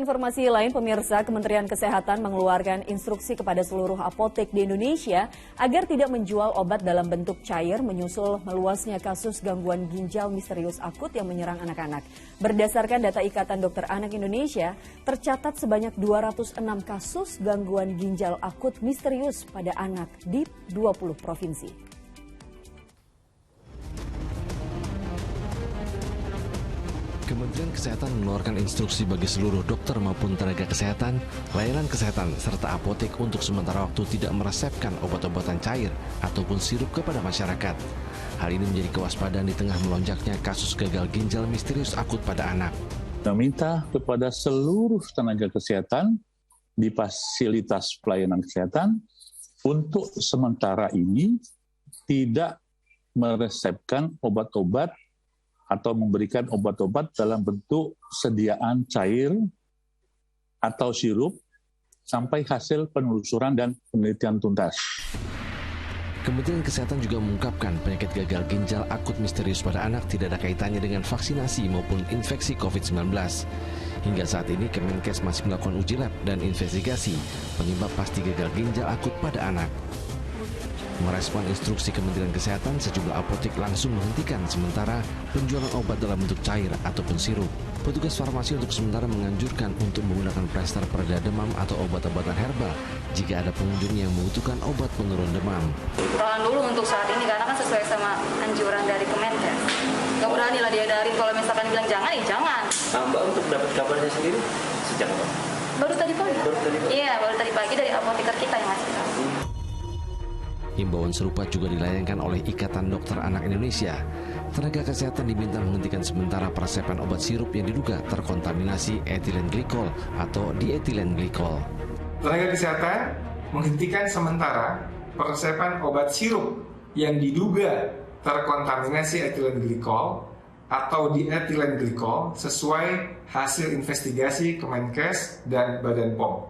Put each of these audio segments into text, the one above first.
informasi lain, pemirsa, Kementerian Kesehatan mengeluarkan instruksi kepada seluruh apotek di Indonesia agar tidak menjual obat dalam bentuk cair menyusul meluasnya kasus gangguan ginjal misterius akut yang menyerang anak-anak. Berdasarkan data Ikatan Dokter Anak Indonesia, tercatat sebanyak 206 kasus gangguan ginjal akut misterius pada anak di 20 provinsi. Kementerian Kesehatan mengeluarkan instruksi bagi seluruh dokter maupun tenaga kesehatan, layanan kesehatan, serta apotek untuk sementara waktu tidak meresepkan obat-obatan cair ataupun sirup kepada masyarakat. Hal ini menjadi kewaspadaan di tengah melonjaknya kasus gagal ginjal misterius akut pada anak. Meminta kepada seluruh tenaga kesehatan di fasilitas pelayanan kesehatan untuk sementara ini tidak meresepkan obat-obat atau memberikan obat-obat dalam bentuk sediaan cair atau sirup sampai hasil penelusuran dan penelitian tuntas. Kementerian Kesehatan juga mengungkapkan penyakit gagal ginjal akut misterius pada anak tidak ada kaitannya dengan vaksinasi maupun infeksi COVID-19. Hingga saat ini Kemenkes masih melakukan uji lab dan investigasi penyebab pasti gagal ginjal akut pada anak. Merespon instruksi Kementerian Kesehatan, sejumlah apotek langsung menghentikan sementara penjualan obat dalam bentuk cair ataupun sirup. Petugas farmasi untuk sementara menganjurkan untuk menggunakan plester pereda demam atau obat-obatan herbal jika ada pengunjung yang membutuhkan obat penurun demam. Tahan dulu untuk saat ini karena kan sesuai sama anjuran dari Kemenkes. Gak berani lah diadarin kalau misalkan bilang jangan, ya jangan. Nah, Mbak untuk dapat kabarnya sendiri sejak kapan? Baru tadi pagi. Iya, baru tadi pagi dari apoteker kita yang ngasih tahu. Himbauan serupa juga dilayangkan oleh Ikatan Dokter Anak Indonesia. Tenaga kesehatan diminta menghentikan sementara peresepan obat sirup yang diduga terkontaminasi etilen glikol atau dietilen glikol. Tenaga kesehatan menghentikan sementara peresepan obat sirup yang diduga terkontaminasi etilen glikol atau dietilen glikol sesuai hasil investigasi Kemenkes dan Badan POM.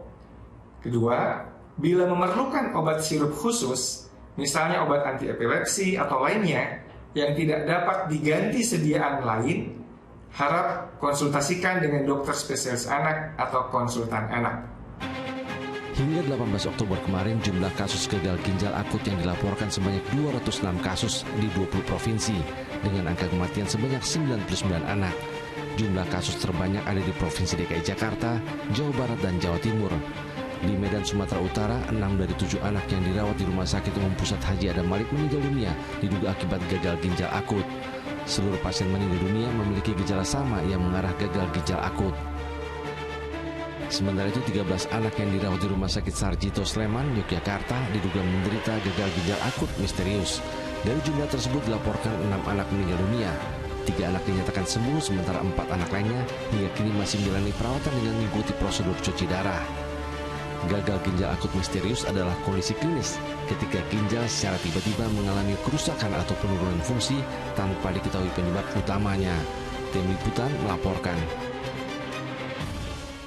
Kedua, bila memerlukan obat sirup khusus, misalnya obat anti epilepsi atau lainnya yang tidak dapat diganti sediaan lain, harap konsultasikan dengan dokter spesialis anak atau konsultan anak. Hingga 18 Oktober kemarin, jumlah kasus gagal ginjal akut yang dilaporkan sebanyak 206 kasus di 20 provinsi dengan angka kematian sebanyak 99 anak. Jumlah kasus terbanyak ada di Provinsi DKI Jakarta, Jawa Barat, dan Jawa Timur. Di Medan, Sumatera Utara, 6 dari 7 anak yang dirawat di Rumah Sakit Umum Pusat Haji Adam Malik meninggal dunia diduga akibat gagal ginjal akut. Seluruh pasien meninggal dunia memiliki gejala sama yang mengarah gagal ginjal akut. Sementara itu, 13 anak yang dirawat di Rumah Sakit Sarjito Sleman, Yogyakarta diduga menderita gagal ginjal akut misterius. Dari jumlah tersebut dilaporkan 6 anak meninggal dunia. 3 anak dinyatakan sembuh, sementara 4 anak lainnya hingga kini masih menjalani perawatan dengan mengikuti prosedur cuci darah. Gagal ginjal akut misterius adalah kondisi klinis ketika ginjal secara tiba-tiba mengalami kerusakan atau penurunan fungsi tanpa diketahui penyebab utamanya. Tim Liputan melaporkan.